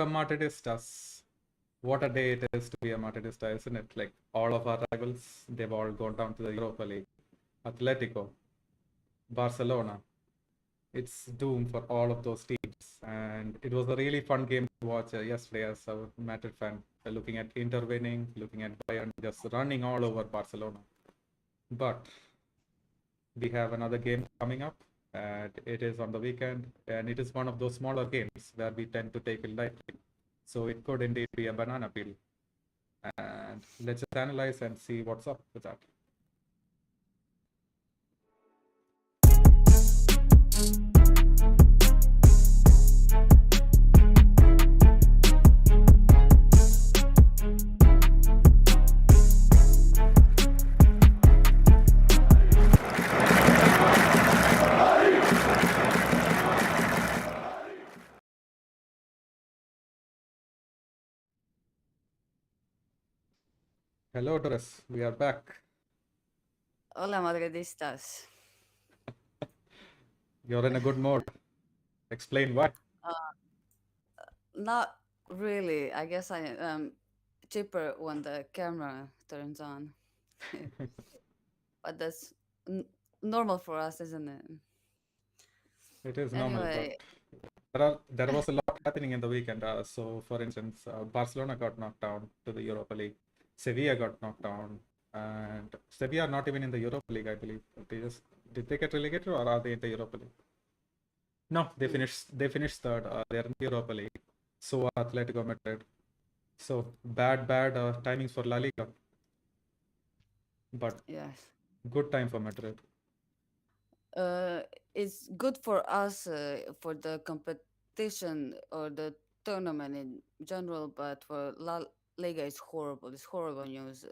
Welcome, Madridistas. What a day it is to be a Madridista, isn't it? Like all of our rivals, they've all gone down to the Europa League. Atletico, Barcelona. It's doom for all of those teams. And it was a really fun game to watch yesterday as a Madrid fan, looking at Inter winning, looking at Bayern just running all over Barcelona. But we have another game coming up, and it is on the weekend, and it is one of those smaller games where we tend to take it lightly. So it could indeed be a banana peel. And let's just analyze and see what's up with that. Hello, Doris. We are back. Hola, madridistas. You're in a good mode. Explain why. Uh, Not really. I guess I am chipper when the camera turns on, but that's n- normal for us, isn't it? It is normal, but Anyway, there was a lot happening in the weekend. So, for instance, Barcelona got knocked down to the Europa League. Sevilla got knocked down, and Sevilla are not even in the Europa League, I believe. They just did they get relegated or are they in the Europa League? No, they mm, finished. They finished third. They're in the Europa League. So are Atletico Madrid. So bad timings for La Liga, but yes. good time for Madrid. Uh, it's good for us for the competition or the tournament in general, but for La Liga, it's horrible. It's horrible news.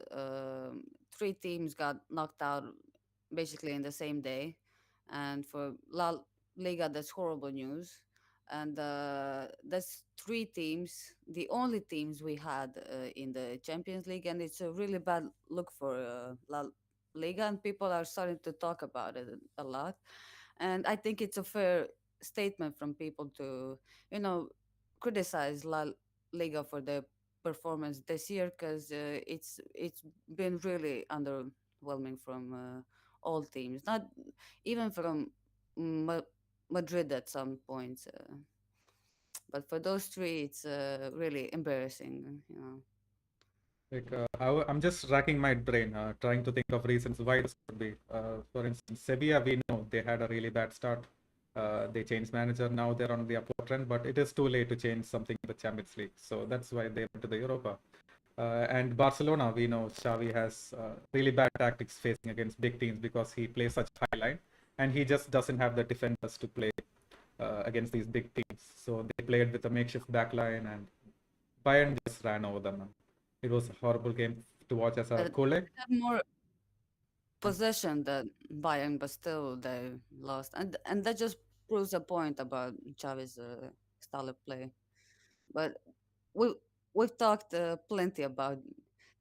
Three teams got knocked out basically in the same day, and for La Liga, that's horrible news. And that's three teams, the only teams we had in the Champions League, and it's a really bad look for La Liga, and people are starting to talk about it a lot. And I think it's a fair statement from people to, you know, criticize La Liga for their performance this year because it's been really underwhelming from all teams, not even from Madrid at some points. But for those three, it's really embarrassing, you know. Like I'm just racking my brain, trying to think of reasons why this could be. For instance, Sevilla, we know they had a really bad start. They changed manager. Now they're on the upward trend, but it is too late to change something in the Champions League. So that's why they went to the Europa. And Barcelona, we know Xavi has really bad tactics facing against big teams because he plays such high line, and he just doesn't have the defenders to play against these big teams. So they played with a makeshift back line, and Bayern just ran over them. It was a horrible game to watch as a They Kole. had more possession than Bayern, but still they lost, and that just proves a point about Chavez's style of play. But we we've talked plenty about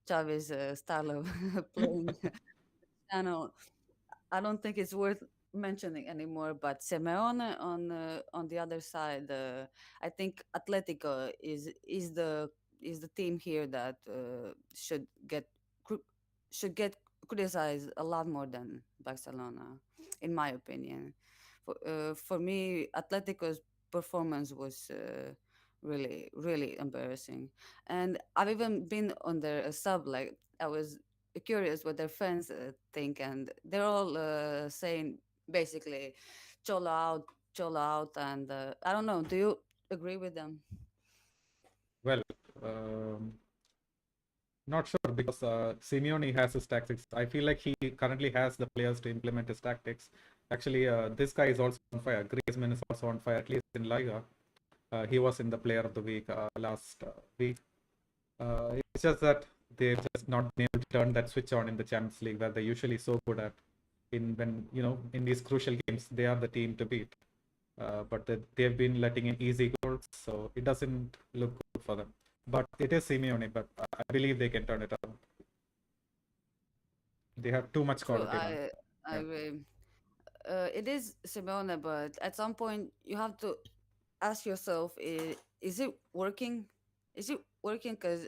Chavez's style of playing channel. I don't think it's worth mentioning anymore. But Simeone on the other side, I think Atletico is the team here that cri- should get criticized a lot more than Barcelona, in my opinion. For me, Atletico's performance was really embarrassing, and I've even been on their sub. Like I was curious what their fans think, and they're all saying basically Cholo out," and I don't know. Do you agree with them? Well, um, not sure because Simeone has his tactics. I feel like he currently has the players to implement his tactics. Actually, this guy is also on fire. Griezmann is also on fire, at least in La Liga. He was in the Player of the Week last week. It's just that they've just not been able to turn that switch on in the Champions League, where they're usually so good at. In when in these crucial games, they are the team to beat. But they've been letting in easy goals, so it doesn't look good for them. But it is Simeone, but I believe they can turn it around. They have too much True, quality now. I Yeah. agree. It is Simone, but at some point you have to ask yourself: is it working? Is it working? Because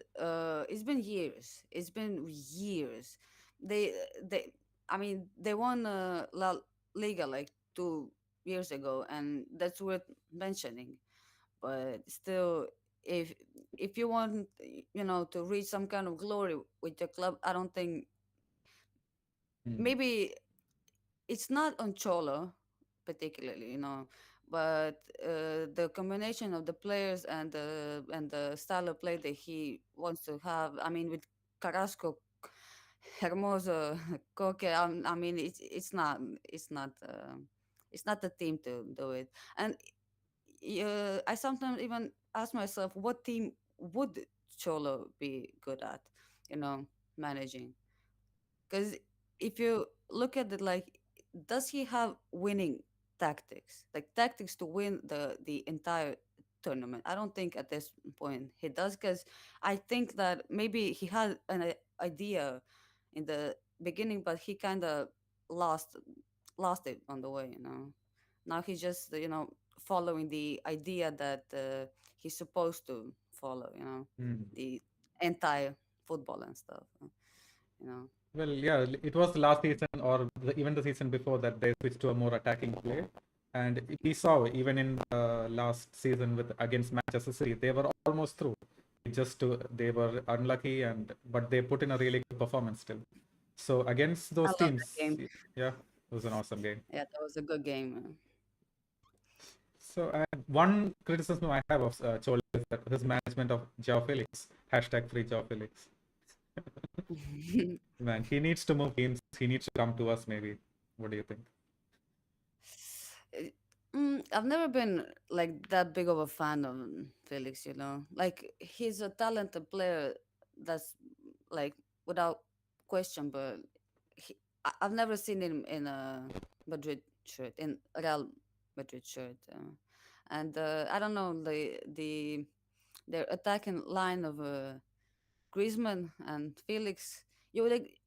it's been years. It's been years. They they I mean they won La Liga like 2 years ago, and that's worth mentioning. But still, if if you want, to reach some kind of glory with your club, I don't think, Hmm. maybe it's not on Cholo particularly, but the combination of the players and the style of play that he wants to have. I mean, with Carrasco, Hermoso, Koke. I mean, it's not the team to do it. And I sometimes even ask myself, what team would Cholo be good at, you know, managing? Because if you look at it, like, does he have winning tactics, like tactics to win the entire tournament? I don't think at this point he does, because I think that maybe he had an idea in the beginning, but he kind of lost lost it on the way. Now he's just following the idea that he's supposed to follow. Hmm. The entire football and stuff. You know. Well, yeah, it was the last season or even the season before that they switched to a more attacking play. And we saw even in the last season with against Manchester City, they were almost through. They were unlucky, and but they put in a really good performance still. So against I those love that teams, game. yeah, it was an awesome game. Yeah, that was a good game. So one criticism I have of Chole is that his management of Joao Felix, hashtag free Joao Felix. Man, he needs to move teams. He needs to come to us, maybe. What do you think? Uh, I've never been like that big of a fan of Felix. Like, he's a talented player, that's like without question. But I've never seen him in a Madrid shirt, in Real Madrid shirt, and I don't know, the their attacking line of Griezmann and Felix.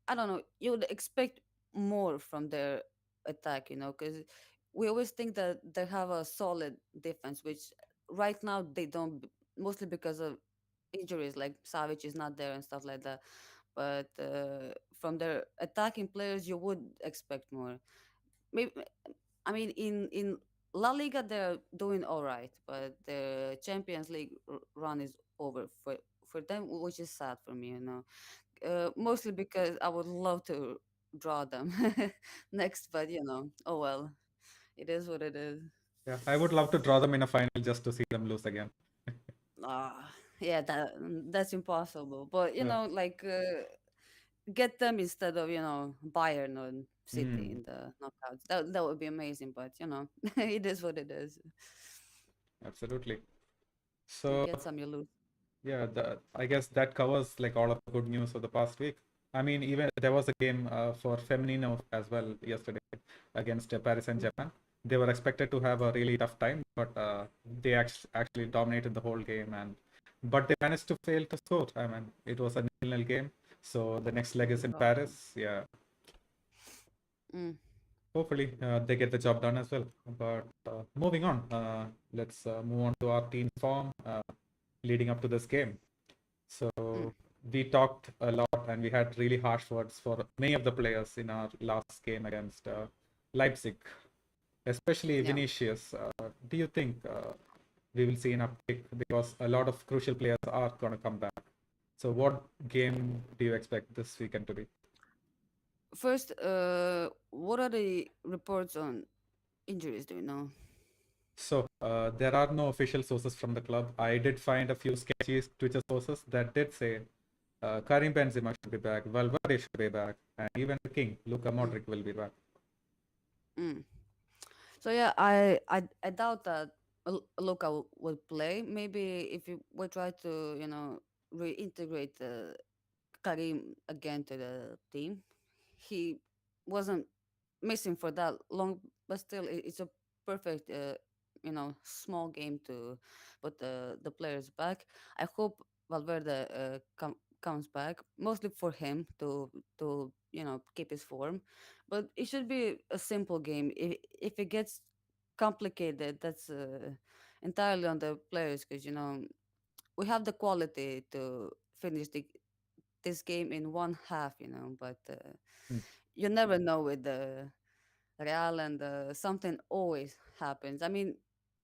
I don't know, you would expect more from their attack, because we always think that they have a solid defense, which right now they don't, mostly because of injuries, like Savage is not there and stuff like that. But from their attacking players, you would expect more. Maybe, I mean, in La Liga they're doing all right, but the Champions League run is over for them, which is sad for me. Mostly because I would love to draw them next, but oh well, it is what it is. Yeah, I would love to draw them in a final just to see them lose again. Ah, yeah, that's impossible. But Yeah. like, get them instead of Bayern or City Mm, in the knockouts. That would be amazing. But it is what it is. absolutely. You So get some, you lose. yeah, I guess that covers like all of the good news of the past week. I mean, even there was a game for Femenino as well yesterday against Paris Saint-Germain. They were expected to have a really tough time, but they actually dominated the whole game, and but they managed to fail to score. I mean, it was a nil-nil game, so the next leg is in Oh. Paris. Yeah, Mm, hopefully they get the job done as well. But moving on, let's move on to our team's form leading up to this game. So mm, we talked a lot and we had really harsh words for many of the players in our last game against Leipzig, especially yeah. Vinicius. Do you think we will see an uptick because a lot of crucial players are going to come back? So what game do you expect this weekend to be? First, what are the reports on injuries? Do you know? So there are no official sources from the club. I did find a few sketchy Twitter sources that did say Karim Benzema should be back, Valverde should be back, and even the king, Luka Mm, Modric, will be back. mm. So yeah, I doubt that Luka will play. Maybe if you will try to reintegrate Karim again to the team. He wasn't missing for that long, but still, it's a perfect small game to put the players back. I hope Valverde comes back, mostly for him to keep his form, but it should be a simple game. If it gets complicated, that's entirely on the players because we have the quality to finish this game in one half, but Mm, you never know with the Real, and something always happens. I mean,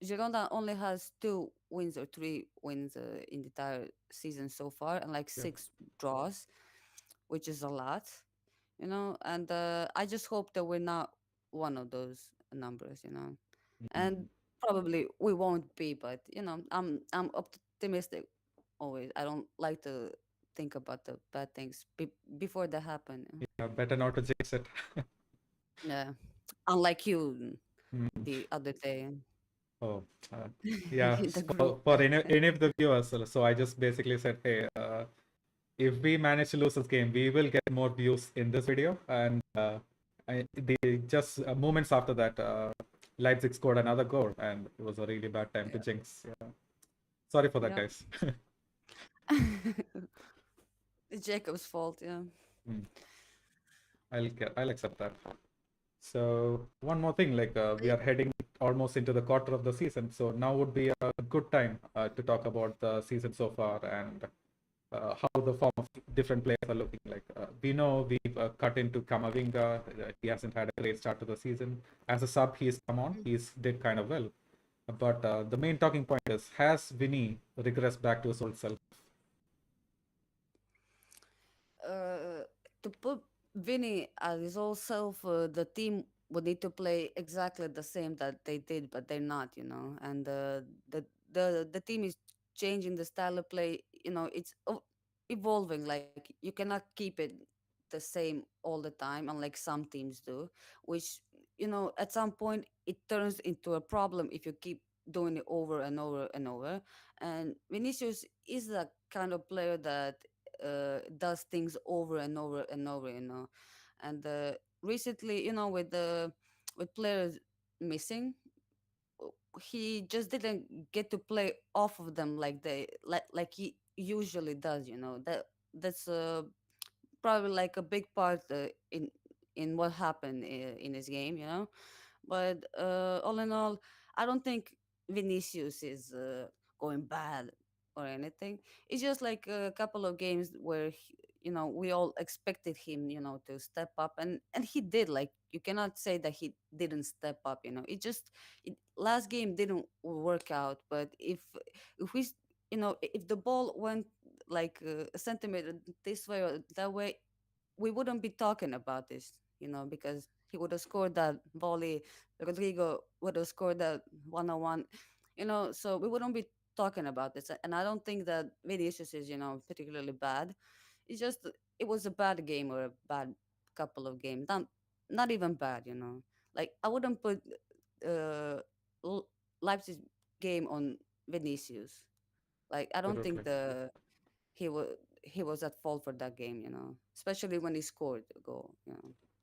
Girona only has 2 wins or 3 wins in the entire season so far, and like yeah. 6 draws, which is a lot, And I just hope that we're not one of those numbers. Mm. And probably we won't be, but I'm optimistic always. I don't like to think about the bad things before they happen. Yeah, better not to jinx it. Yeah, unlike you Mm. the other day Oh, uh, yeah. in the group For chat. any of the viewers, so I just basically said, hey, if we manage to lose this game, we will get more views in this video. And just moments after that, Leipzig scored another goal, and it was a really bad time to Yeah, jinx. Yeah. Sorry for that, yeah. guys. It's Jacob's fault. Yeah. Mm, I'll accept that. So one more thing, like we are heading almost into the quarter of the season, so now would be a good time to talk about the season so far and how the form of different players are looking like. We know we've cut into Kamavinga. He hasn't had a great start to the season. As a sub, he's come on. He's did kind of well. But the main talking point is, has Vinny regressed back to his old self? uh, to put Vinny as his old self, the team would need to play exactly the same that they did, but they're not, And the team is changing the style of play. It's evolving. Like you cannot keep it the same all the time, unlike some teams do. Which at some point it turns into a problem if you keep doing it over and over and over. And Vinicius is the kind of player that does things over and over and over. And recently, with players missing, he just didn't get to play off of them like he usually does. That's probably like a big part in what happened in his game. But all in all, I don't think Vinicius is going bad or anything. It's just like a couple of games where we all expected him, to step up, and he did. Like you cannot say that he didn't step up. Last game didn't work out, but if we, if the ball went like a centimeter this way or that way, we wouldn't be talking about this, because he would have scored that volley. Rodrigo would have scored that 101, so we wouldn't be talking about this. And I don't think that Vinicius is, particularly bad. It's just it was a bad game or a bad couple of games. Not even bad, Like I wouldn't put uh L- Leipzig game on Vinicius. Like I don't think Absolutely. he was at fault for that game, especially when he scored a goal.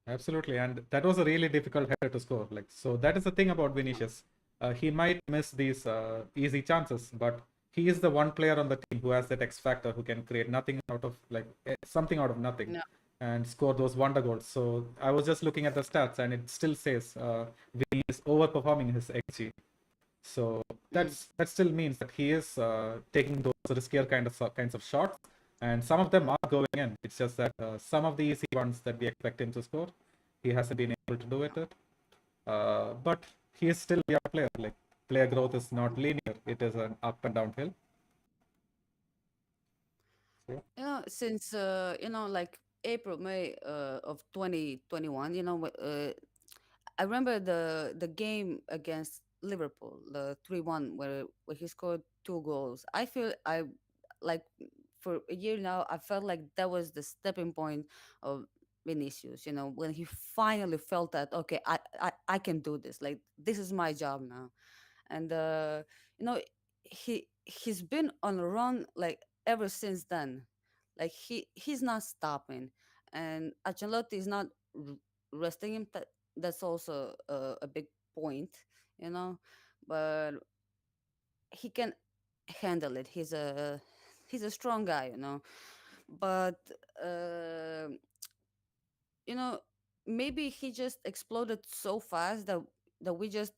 Absolutely, and that was a really difficult header to score. Like, so that is the thing about Yeah. Vinicius. He might miss these easy chances, but he is the one player on the team who has that X factor, who can create nothing out of something out of nothing, Yeah. and score those wonder goals. So I was just looking at the stats, and it still says Vinny is overperforming his XG. So Mm. that still means that he is taking those riskier kinds of shots, and some of them are going in. It's just that some of the easy ones that we expect him to score, he hasn't been able to do it. But he is still a young player. Like player growth is not linear; it is an up and down hill. So, Since like April, May of 2021, I remember the game against Liverpool, the 3-1, where he scored 2 goals. I feel I like for a year now, I felt like that was the stepping point of Vinicius, when he finally felt that, okay, I can do this. Like this is my job now. And you know he's been on a run like ever since then. Like he's not stopping, and Ancelotti is not resting him. That's also a big point, you know but he can handle it. He's a strong guy, but uh, you know maybe he just exploded so fast that we just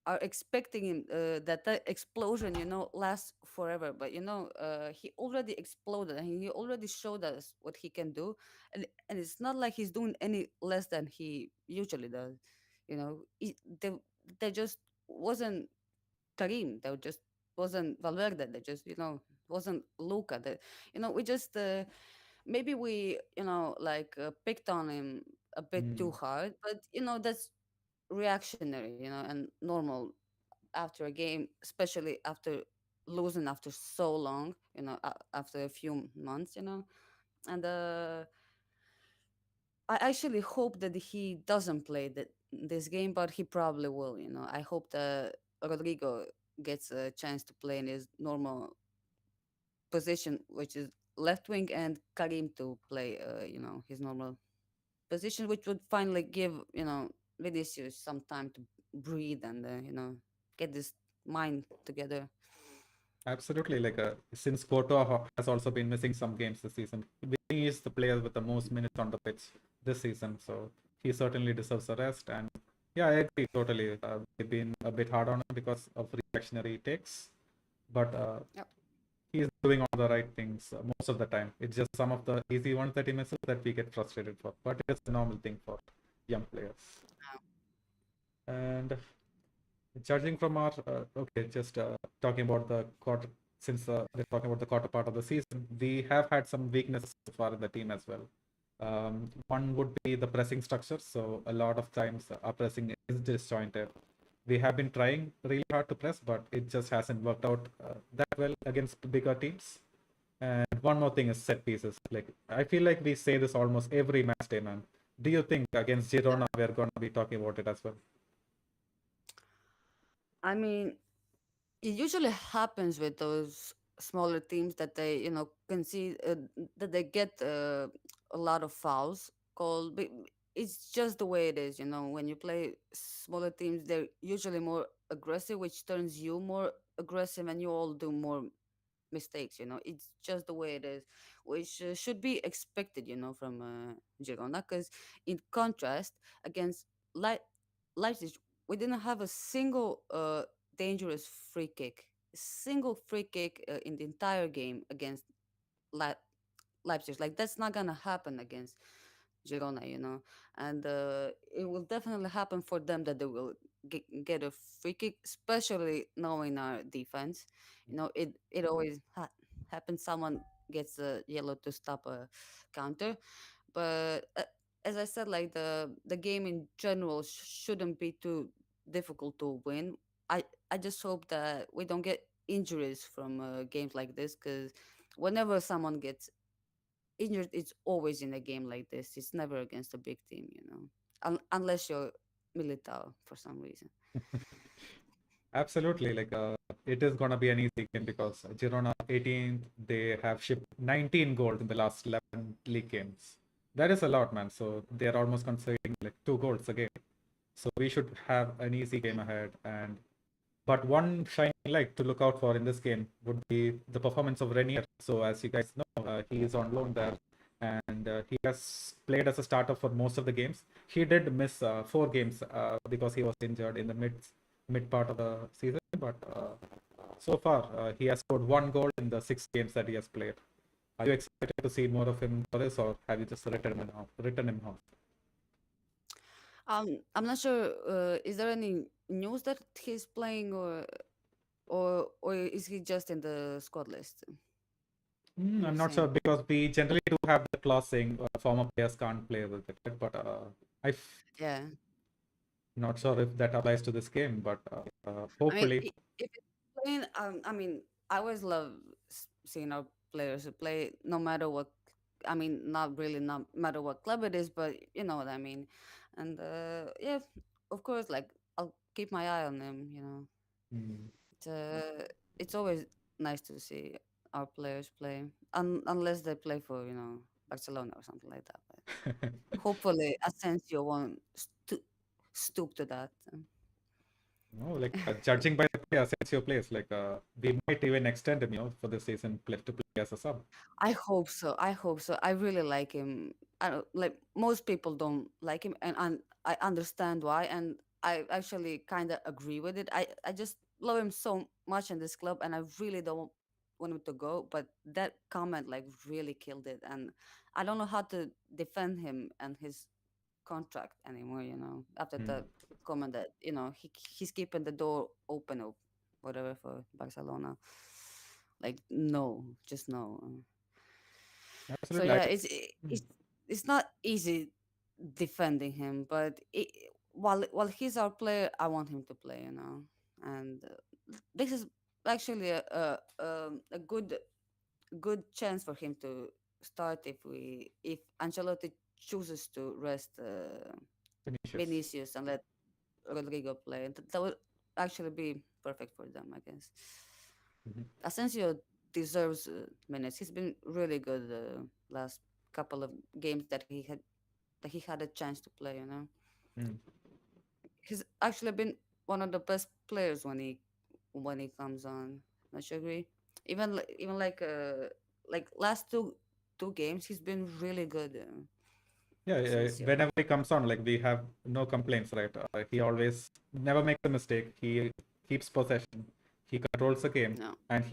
are expecting him that the explosion, lasts forever. But he already exploded, and he already showed us what he can do, and it's not like he's doing any less than he usually does. There just wasn't Karim. There just wasn't Valverde. There just wasn't Luca. We just maybe we like picked on him a bit too Mm. hard, but that's reactionary, and normal after a game, especially after losing after so long, after a few months, and I actually hope that he doesn't play this game, but he probably will. I hope that Rodrigo gets a chance to play in his normal position, which is left wing, and Karim to play, his normal position, which would finally give Vinicius some time to breathe and get this mind together. Absolutely. Since has also been missing some games this season, he is the player with the most minutes on the pitch this season, so he certainly deserves a rest. And yeah, I agree totally. We've been a bit hard on him because of reactionary takes, but Yep. he's doing all the right things most of the time. It's just some of the easy ones that he misses that we get frustrated for, but it's a normal thing for young players. And judging from our okay, just talking about the quarter, since we're talking about the quarter part of the season, we have had some weaknesses so far in the team as well. One would be the pressing structure. So a lot of times our pressing is disjointed. We have been trying really hard to press, but it just hasn't worked out that well against bigger teams. And one more thing is set pieces. Like I feel like we say this almost every match day, man. Do you think against Girona we're gonna be talking about it as well? I mean, it usually happens with those smaller teams that they can see that they get a lot of fouls called. But it's just the way it is. When you play smaller teams, they're usually more aggressive, which turns you more aggressive, and you all do more mistakes. It's just the way it is, which should be expected, from Girona. Because in contrast, against Leipzig, we didn't have a single dangerous free kick, a single free kick in the entire game against Le- Leipzig. Like that's not gonna happen against Girona, and it will definitely happen for them that they will get a free kick, especially knowing our defense. It always happens. Someone gets a yellow to stop a counter, but as I said, like the game in general shouldn't be too difficult to win. I just hope that we don't get injuries from games like this, because whenever someone gets injured, it's always in a game like this. It's never against a big team, unless you're Militao for some reason. Absolutely. It is going to be an easy game because Girona 18th, they have shipped 19 goals in the last 11 league games. That is a lot, man. So they are almost conceding like 2 goals a game. So we should have an easy game ahead. But one shining light to look out for in this game would be the performance of Renier. So as you guys know, he is on loan there, and he has played as a starter for most of the games. He did miss 4 games because he was injured in the mid part of the season. But so far, he has scored 1 goal in the 6 games that he has played. Are you excited to see more of him for this, or have you just written him off? Written him off? I'm not sure. Is there any news that he's playing, or is he just in the squad list? I'm You're not sure saying, because we generally do have the clause saying former players can't play with it, right? But I'm yeah. not sure if that applies to this game. But I mean, hopefully, if it's playing, I mean, I always love seeing our players who play, no matter what. I mean, not really, not matter what club it is, but you know what I mean. And yeah, of course, like I'll keep my eye on them. mm, It's, it's always nice to see our players play, unless they play for Barcelona or something like that. But hopefully, Asensio won't stoop to that. no, judging by the way Asensio plays, we might even extend him, for this season to play as a sub. I hope so. I hope so. I really like him. I don't, like most people don't like him, and I understand why. And I actually kind of agree with it. I just love him so much in this club, and I really don't want him to go. But that comment like really killed it, and I don't know how to defend him and his contract anymore. After Mm. the comment that he's keeping the door open or whatever for Barcelona. Like no, just no. So Absolutely. yeah, Mm. it's not easy defending him, but while he's our player, I want him to play. And this is actually a good chance for him to start if Ancelotti chooses to rest Vinicius. Vinicius and let Rodrigo play. That would actually be perfect for them, I guess. Mhm. Asensio deserves minutes. He's been really good last couple of games that he had a chance to play. Mm. He's actually been one of the best players when he comes on. Don't you agree? Even like last two games, he's been really good. Yeah, Asensio. whenever he comes on, like we have no complaints, right? He always never makes a mistake. He keeps possession. He controls the game, No. and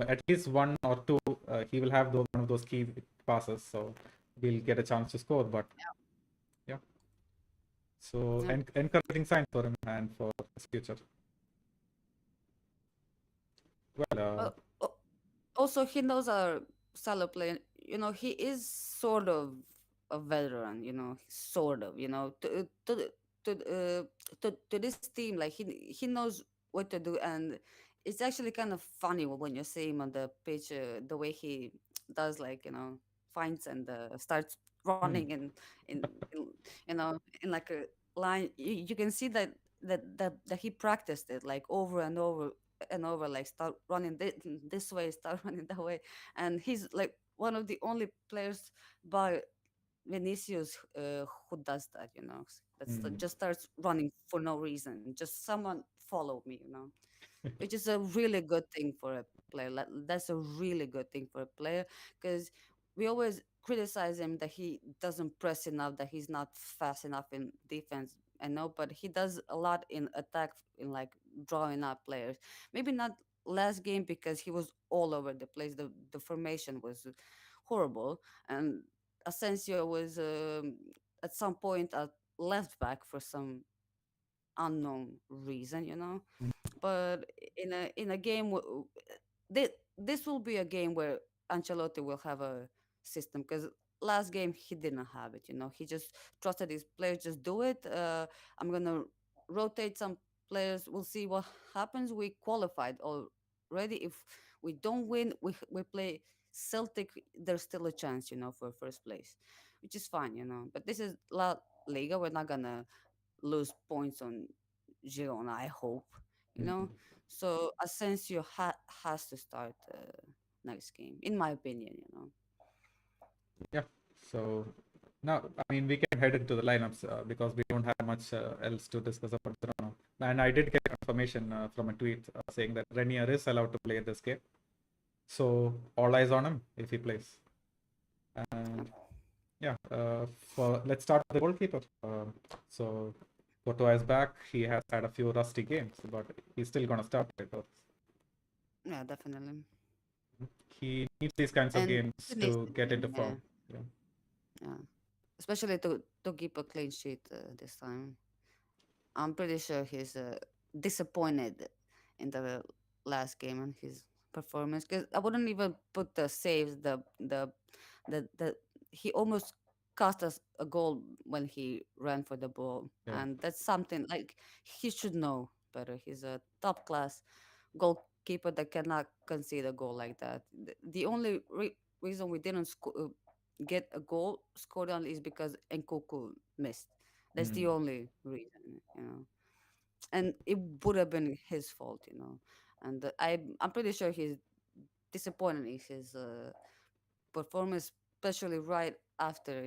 at least one or two, he will have one of those key passes. So we'll get a chance to score. But yeah, so Yep. encouraging sign for him and for his future. Well, Well, also he knows our style of play. He is sort of a veteran. Sort of. To this team, like he knows what to do, and it's actually kind of funny when you see him on the pitch, the way he does, like finds and starts hmm, running in in like a line. You can see that he practiced it like over and over and over, like start running this way, start running that way. And he's like one of the only players by Vinicius who does that, hmm, just starts running for no reason, just someone follow me, which is a really good thing for a player. That's a really good thing for a player, because we always criticize him that he doesn't press enough, that he's not fast enough in defense. I know, but he does a lot in attack, in like drawing up players. Maybe not last game because he was all over the place. The formation was horrible, and Asensio was at some point a left back for some unknown reason, but in a game this will be a game where Ancelotti will have a system, because last game he didn't have it. He just trusted his players, just do it. I'm gonna rotate some players, we'll see what happens. We qualified already. If we don't win, we play Celtic, there's still a chance, for first place, which is fine. But this is La Liga, we're not gonna lose points on Girona, I hope, you hmm. know. So Asensio has to start next game, in my opinion. Yeah. So now, I mean, we can head into the lineups because we don't have much else to discuss about Toronto. And I did get confirmation from a tweet saying that Renier is allowed to play this game. So all eyes on him if he plays. Yep. And yeah, for let's start with the goalkeeper. So Courtois is back. He has had a few rusty games, but he's still gonna start because Yeah, definitely. he needs these kinds of And games he needs to to get into win, yeah, form. Yeah. yeah. Especially to keep a clean sheet this time. I'm pretty sure he's disappointed in the last game and his performance. Because I wouldn't even put the saves, the he almost cost us a goal when he ran for the ball, Yeah. and that's something like he should know better. He's a top class goalkeeper that cannot concede a goal like that. The only reason we didn't get a goal scored on is because Nkoku missed. That's the Mm. only reason. And it would have been his fault. And I'm pretty sure he's disappointed in his performance, especially right after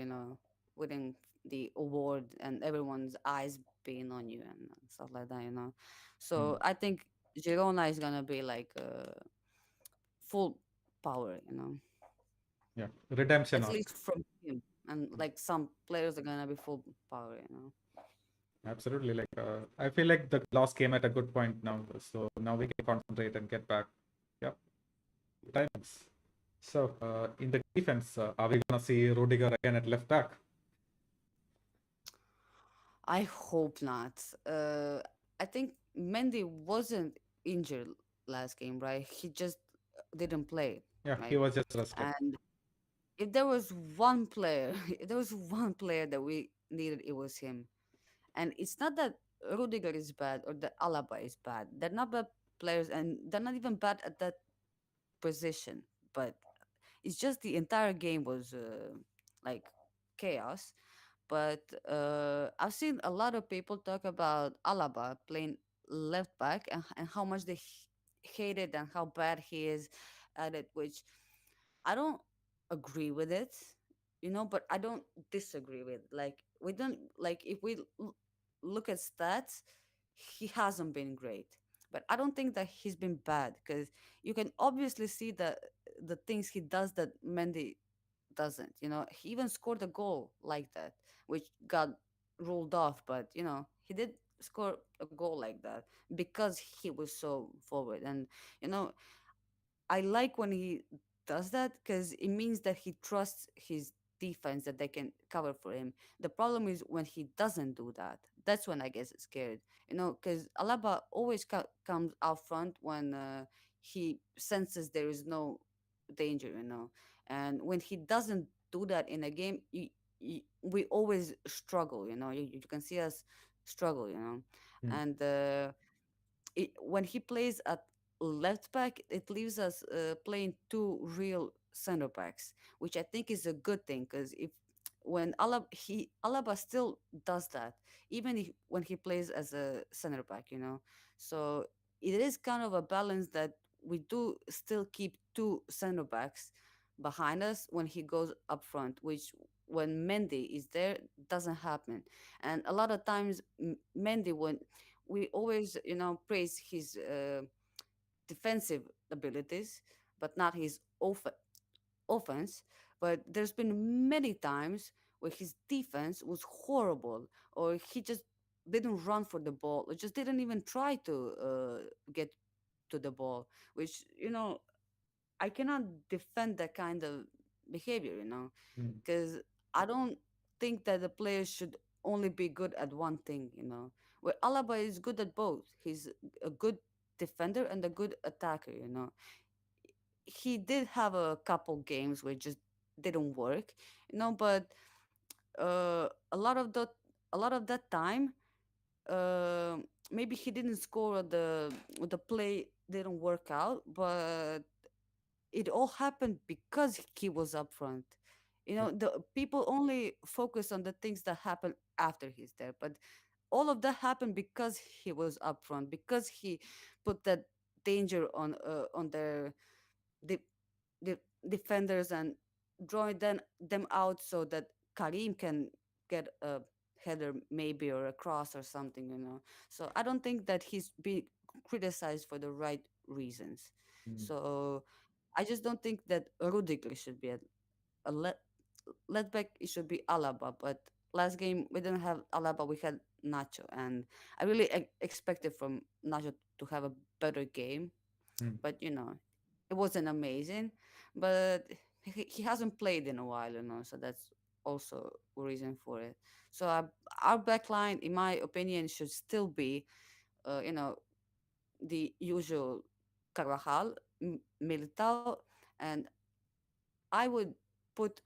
winning the award and everyone's eyes being on you and stuff like that. Mm. So I think Girona is gonna be like full power. Yeah. Redemption At arc. least from him, and like some players are gonna be full power. Absolutely. I feel like the loss came at a good point now, so now we can concentrate and get back. Yep, timings. So, in the defense, are we gonna see Rudiger again at left back? I hope not. I think Mendy wasn't injured last game, right? He just didn't play, Yeah, he right? was just rested. And if there was one player, if there was one player that we needed, it was him. And it's not that Rudiger is bad or that Alaba is bad. They're not bad players, and they're not even bad at that position. But it's just the entire game was like chaos. But I've seen a lot of people talk about Alaba playing left back and how much they hate it and how bad he is at it, which I don't agree with it, but I don't disagree with. Like we don't like if we look at stats, he hasn't been great. But I don't think that he's been bad because you can obviously see the things he does that Mendy doesn't. He even scored a goal like that, which got ruled off. But he did score a goal like that because he was so forward. And you know, I like when he does that because it means that he trusts his defense that they can cover for him. The problem is when he doesn't do that. That's when I get scared, because Alaba always comes out front when he senses there is no danger, and when he doesn't do that in a game, we always struggle. You can see us struggle, Mm, and when he plays at left back, it leaves us playing two real center backs, which I think is a good thing because if when Alaba still does that, even if, when he plays as a center back, so it is kind of a balance that we do still keep two center backs behind us when he goes up front, which when Mendy is there doesn't happen. And a lot of times Mendy, when we always praise his defensive abilities but not his offense, but there's been many times where his defense was horrible, or he just didn't run for the ball or just didn't even try to get to the ball, which I cannot defend that kind of behavior, mm, because I don't think that the players should only be good at one thing, Where Alaba is good at both. He's a good defender and a good attacker, He did have a couple games where it just didn't work, but a lot of that time, uh, maybe he didn't score the play didn't work out, but it all happened because he was up front. yeah, The people only focus on the things that happen after he's there, but all of that happened because he was up front, because he put that danger on their the the defenders and drawing them out so that Karim can get a header maybe or a cross or something, So I don't think that he's being criticized for the right reasons. mm, So I just don't think that Rudiger should be a let back. It should be Alaba. But last game we didn't have Alaba. We had Nacho, and I really expected from Nacho to have a better game. mm, But it wasn't amazing. But he hasn't played in a while, So that's also a reason for it. So our back line, in my opinion, should still be, the usual Carvajal, Militao, and I would put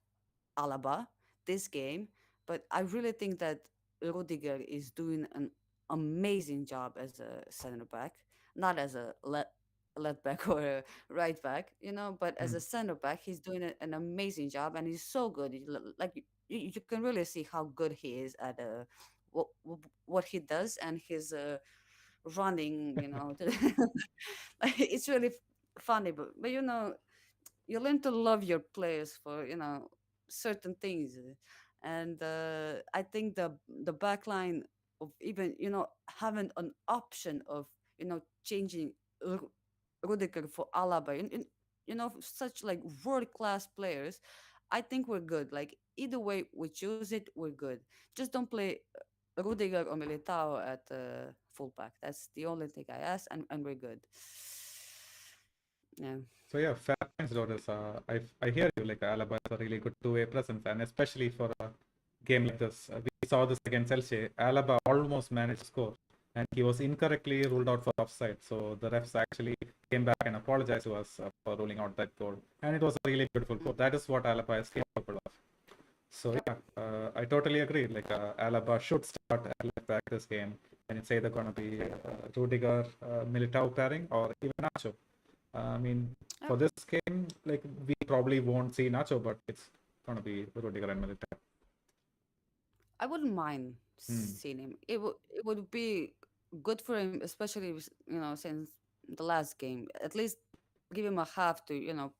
Alaba this game, but I really think that Rudiger is doing an amazing job as a center back, not as a left back or a right back, but as mm, a center back, he's doing an amazing job, and he's so good. Like you can really see how good he is at what, what he does and his running. It's really funny, but you learn to love your players for certain things, and I think the back line of even having an option of changing Ru- Rudiger for Alaba, such like world class players. I think we're good. Like either way we choose it, we're good. Just don't play. Rudiger or Militao at fullback. That's the only thing I ask, and we're good. Yeah. So yeah, fair points, Doris. I hear you. Like Alaba is a really good two-way presence, and especially for a game like this, we saw this against Elche. Alaba almost managed to score, and he was incorrectly ruled out for offside. So the refs actually came back and apologized to us for ruling out that goal, and it was a really beautiful goal. Mm. That is what Alaba is capable of. So Yep. yeah, I totally agree. Like Alaba should start at left back this game, and it's either gonna be Rudiger, Militao pairing, or even Nacho. I mean, Yep. for this game, like we probably won't see Nacho, but it's gonna be Rudiger and Militao. I wouldn't mind Hmm. seeing him. It would be good for him, especially since the last game. At least give him a half to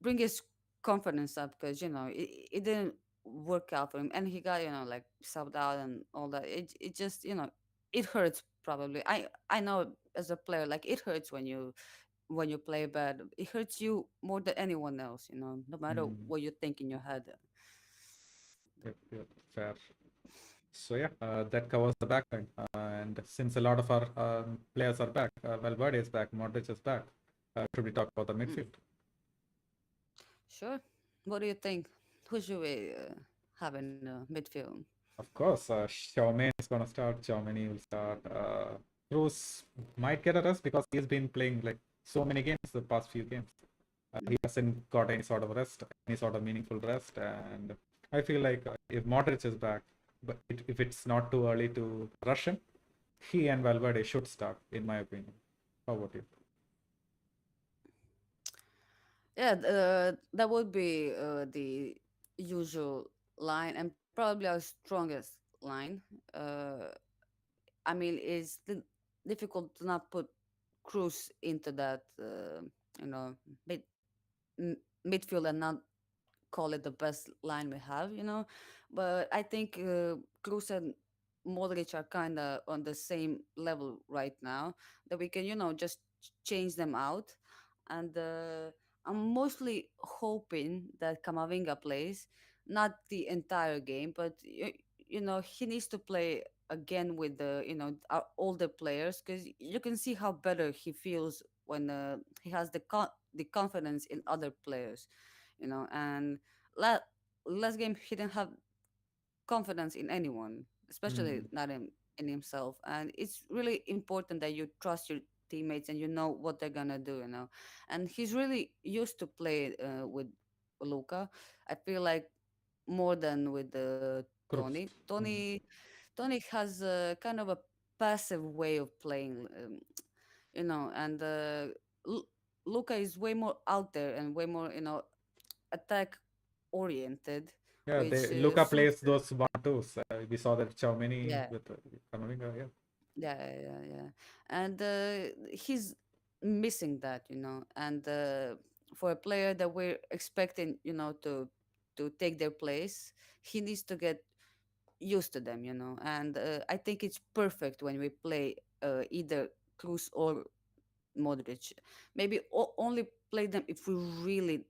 bring his confidence up because it didn't work out for him, and he got like subbed out and all that. It just it hurts probably. I know as a player, like it hurts when you play bad. It hurts you more than anyone else. No matter Hmm. what you think in your head. Yep, yep, fair. So yeah, that covers the back line. And since a lot of our players are back, Valverde is back, Modric is back. Should we talk about the Mm, midfield? sure. What do you think? Who should we have in midfield? Of course, Xiaomi is gonna start. Xiaomeni will start. Cruz might get a rest because he's been playing like so many games the past few games. He Mm. hasn't got any sort of rest, any sort of meaningful rest, and I feel like if Modric is back, but if it's not too early to rush him, he and Valverde should start, in my opinion. How about you? Yeah, that would be the usual line and probably our strongest line. Uh, I mean, it's difficult to not put Cruz into that, you know, mid, midfield and not call it the best line we have, But I think Cruz and Modric are kind of on the same level right now that we can, just change them out. And I'm mostly hoping that Camavinga plays, not the entire game, but he needs to play again with our older players because you can see how better he feels when he has the confidence in other players, and la- last game he didn't have confidence in anyone, especially Hmm. not in himself. And it's really important that you trust your teammates and you know what they're gonna do, and he's really used to play with Luca. I feel like more than with Cruz. Hmm. Tony has a kind of a passive way of playing, and Lu- Luca is way more out there and way more attack oriented, Yeah, which Luca suits. plays those 1-2s. We saw that Xiaomeni Yeah, with Camavinga. Yeah. yeah. And he's missing that, And for a player that we're expecting, to take their place, he needs to get used to them, And I think it's perfect when we play either Cruz or Modric. Maybe only play them if we really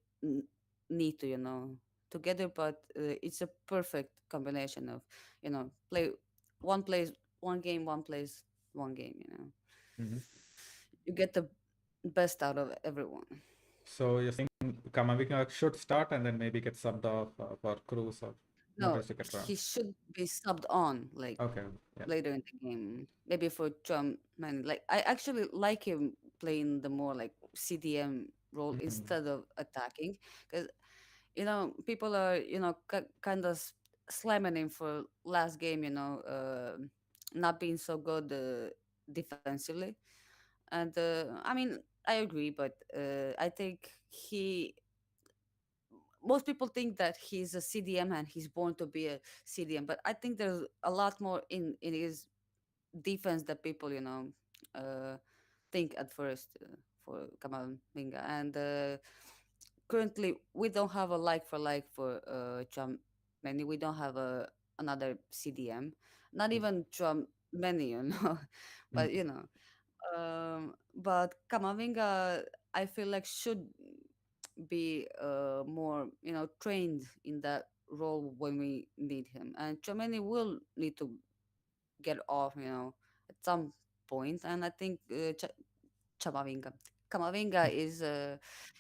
need to, together. But it's a perfect combination of, play one plays one game, one plays one game. Hmm. You get the best out of everyone. So you're saying Kamavinga should start and then maybe get subbed off for Cruz or No, Modric to get run. he should be subbed on like Okay, yeah. later in the game. Maybe for Trump, man. Like I actually like him playing the more like CDM role Mm. instead of attacking, because people are kind of slamming him for last game, not being so good defensively. And I mean, I agree, but I think most people think that he's a CDM and he's born to be a CDM, but I think there's a lot more in his defense that people uh, think at first for Kamal Minga. And currently we don't have a like for like for Chum Many. We don't have another CDM, not Mm. even Chum Many, Mm. but but Kamavinga, I feel like should be more trained in that role when we need him, and Chomeni will need to get off, at some point. And I think Chamavinga, Kamavinga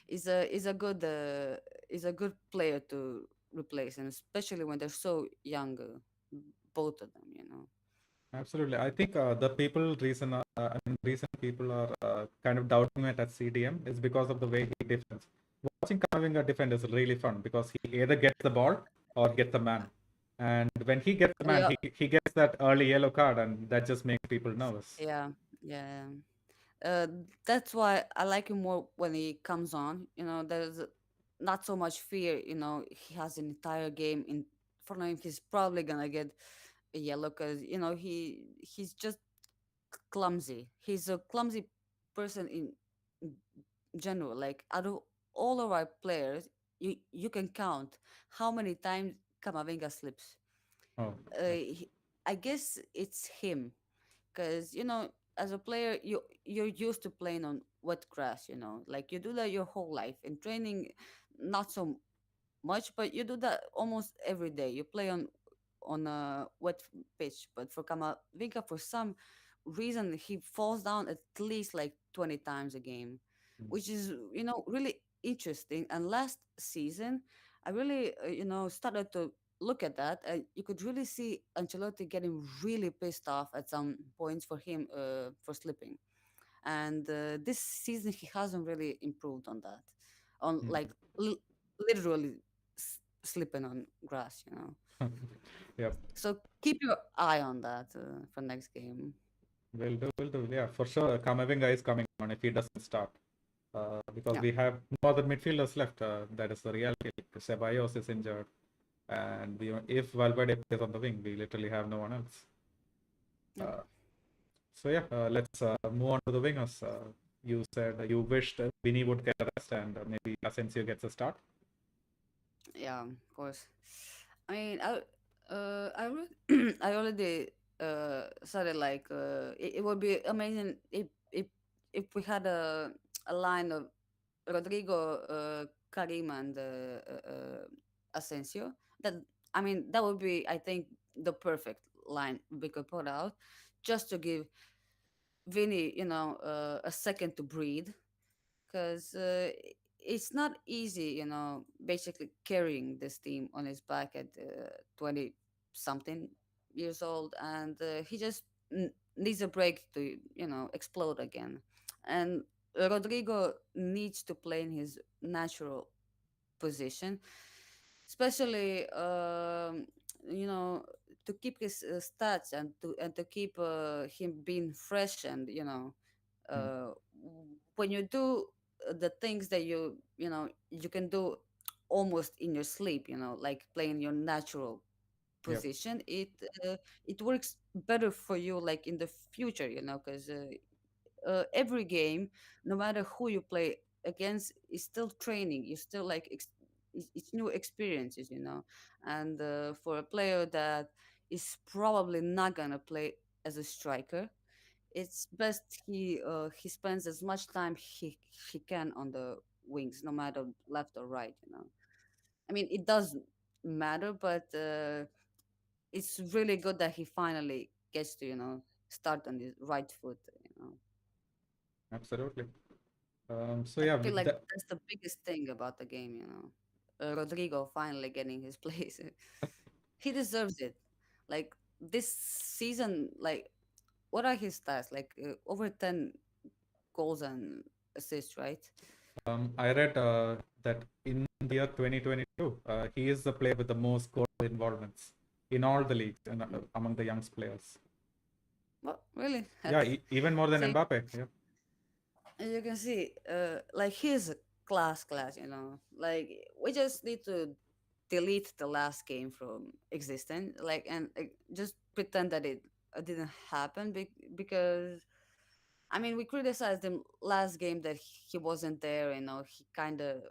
is a good player to replace, and especially when they're so young, both of them. Absolutely. I think I mean, reason people are kind of doubting it at CDM is because of the way he defends. Watching Kamavinga defend is really fun because he either gets the ball or gets the man. And when he gets the man, Yeah, he gets that early yellow card, and that just makes people nervous. yeah, yeah. Uh, that's why I like him more when he comes on. There's not so much fear. He has an entire game in front of him. He's probably gonna get a yellow because he's just clumsy. He's a clumsy person in general. Like out of all of our players, you can count how many times Kamavinga slips. Oh, Uh, he, I guess it's him because as a player you're used to playing on wet grass. Like you do that your whole life in training, not so much, but you do that almost every day. You play on a wet pitch. But for Kamavinga, for some reason, he falls down at least like 20 times a game, mm, which is really interesting. And last season, I really started to look at that, and you could really see Ancelotti getting really pissed off at some points for him for slipping. And this season, he hasn't really improved on that, on mm. like literally slipping on grass. Yep. So keep your eye on that for next game. Will do. Yeah, for sure. Kamavinga is coming on if he doesn't start. Because Yeah, we have no other midfielders left. That is the reality. Ceballos is injured. And if Valverde plays on the wing, we literally have no one else. yeah, Uh, so yeah, let's move on to the wingers. You said you wished Vinny would get a rest and maybe Asensio gets a start. yeah. Of course. I mean, I already said it. Like, it would be amazing if we had a line of Rodrigo, Karim, and Asensio. That I mean, that would be, I think, the perfect line we could put out, just to give Vinny, a second to breathe, because it's not easy, basically carrying this team on his back at 20 something years old, and he just needs a break to, explode again. And Rodrigo needs to play in his natural position, especially to keep his stats, and to keep him being fresh, and Mm. uh, when you do the things that you can do almost in your sleep, like playing your natural Yep. position, it works better for you, like in the future, because every game, no matter who you play against, is still training. You still like it's new experiences, and for a player that is probably not gonna play as a striker, it's best he spends as much time he can on the wings, no matter left or right. I mean, it does matter, but it's really good that he finally gets to start on his right foot. Absolutely. So I yeah, feel with like that, that's the biggest thing about the game. Rodrigo finally getting his place. He deserves it. Like this season, like what are his stats? Like over 10 goals and assists, right? I read that in the year 2022, he is the player with the most goal involvements in all the leagues and among the young players. Well, really? Yeah, even more than See, Mbappe. Yeah. as you can see, like he's a class. Like we just need to delete the last game from existence, like, and just pretend that it didn't happen, because I mean, we criticized him last game that he wasn't there. He kind of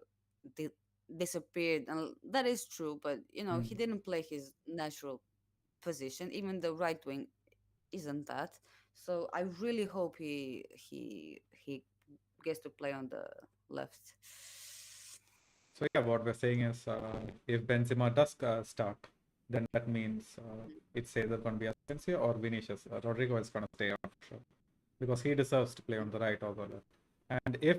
di- disappeared, and that is true. But Mm. he didn't play his natural position. Even the right wing isn't that. So I really hope he gets to play on the left. So yeah, what we're saying is, if Benzema does start, then that means it's either going to be Asensio or Vinicius. Rodrigo is going to stay on for sure because he deserves to play on the right or the left. And if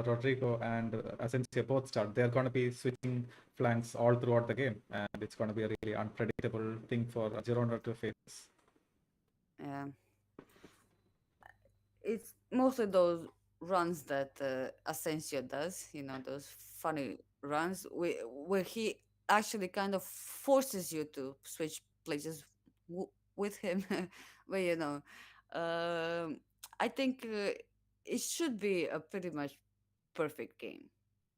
Rodrigo and Asensio both start, they're going to be switching flanks all throughout the game, and it's going to be a really unpredictable thing for Girona to face. Yeah, it's mostly those runs that Asensio does. You know, those funny runs where he actually kind of forces you to switch places with him. But you know, um, I think it should be a pretty much perfect game.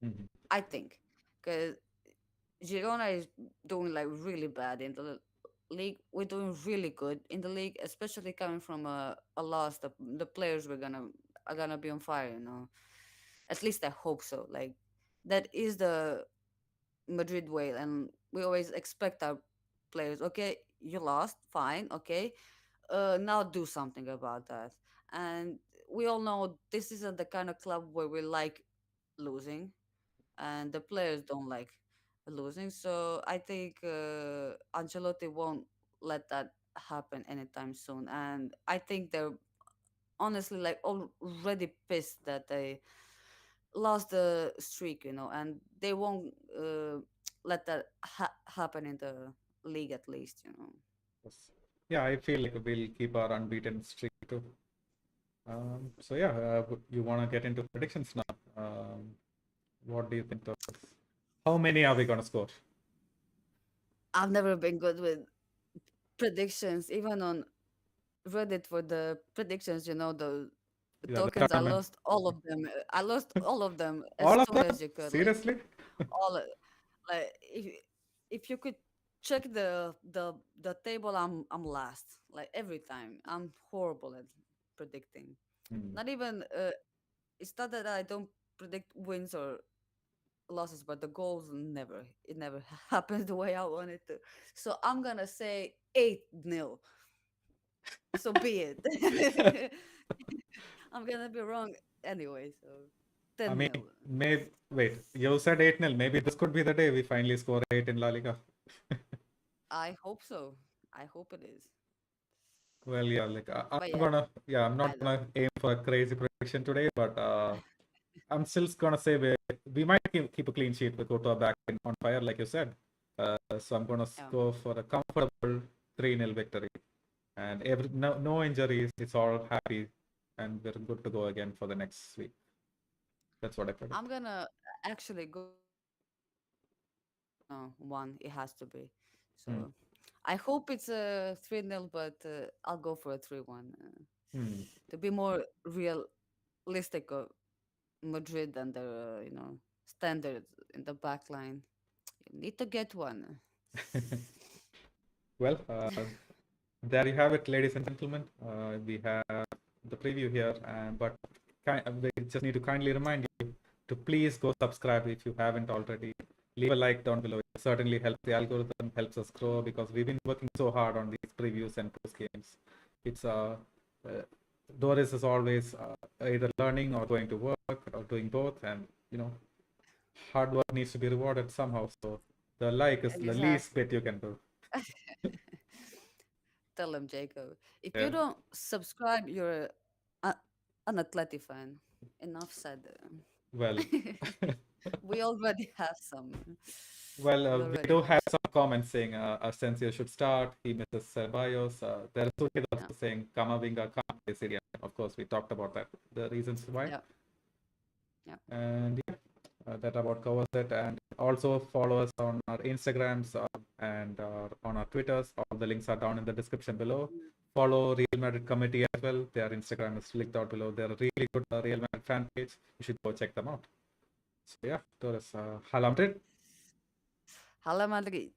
Mhm. I think because Girona is doing like really bad in the league. We're doing really good in the league, especially coming from a loss. The players are gonna be on fire. You know, at least I hope so. Like that is the Madrid way, and we always expect our players. Okay, you lost, fine. Okay, now do something about that. And we all know this isn't the kind of club where we like losing, and the players don't like losing. So I think Ancelotti won't let that happen anytime soon. And I think they're honestly like already pissed that they lost the streak, you know, and they won't let that happen in the league at least, you know. Yes. Yeah, I feel like we'll keep our unbeaten streak too. So yeah, you want to get into predictions now? What do you think, Thomas? How many are we going to score? I've never been good with predictions, even on Reddit for the predictions, you know, the Yeah, the tokens. I tournament. lost all of them. I lost all of them as All of soon them? as you could. Like Seriously? all like if you could check the table, I'm last. Like every time, I'm horrible at predicting. Hmm. Not even it's not that I don't predict wins or losses, but the goals never. It never happens the way I want it to. So I'm gonna say 8-0. So be it. I'm gonna be wrong anyway. So I 10 mean, nil. maybe, wait, you said 8-0. Maybe this could be the day we finally score 8 in La Liga. I hope so. I hope it is. Well, yeah, like But yeah, I'm not I don't gonna know. aim for a crazy prediction today, but I'm still gonna say we might keep a clean sheet with Courtois back on fire, like you said. So I'm gonna Yeah. go for a comfortable 3-0 victory. And no injuries, it's all happy, and we're good to go again for the next week. That's what I I'm predict. gonna actually go for 3-1. It has to be. Hmm. So I hope it's a 3-0, but I'll go for a 3-1 Hmm. to be more realistic of Madrid and their standards in the back line. You need to get one. Well, there you have it, ladies and gentlemen. We have the preview here, but we just need to kindly remind you to please go subscribe if you haven't already. Leave a like down below. It certainly helps the algorithm, helps us grow because we've been working so hard on these previews and post games. It's Doris is always either learning or going to work or doing both, and hard work needs to be rewarded somehow. So the like is the least Exactly. bit you can do. Tell them, Jacob. If Yeah. you don't subscribe, you're a, an Atleti fan. Enough said. Well, We already have some. well, We we already do have have some. some comments saying Asensio should start. He misses Ceballos. There is Suhid Yeah. also saying Kamavinga can't play Syria. Of course, we talked about that, the reasons why. Yeah. Yeah. And yeah, that about covers it. And also follow us on our Instagrams and on our Twitters. All the links are down in the description below. Mm. Follow Real Madrid Committee as well. Their Instagram is linked out below. They're a really good Real Madrid fan page. You should go check them out. So yeah, Torres, Hala Madrid. Hala Madrid.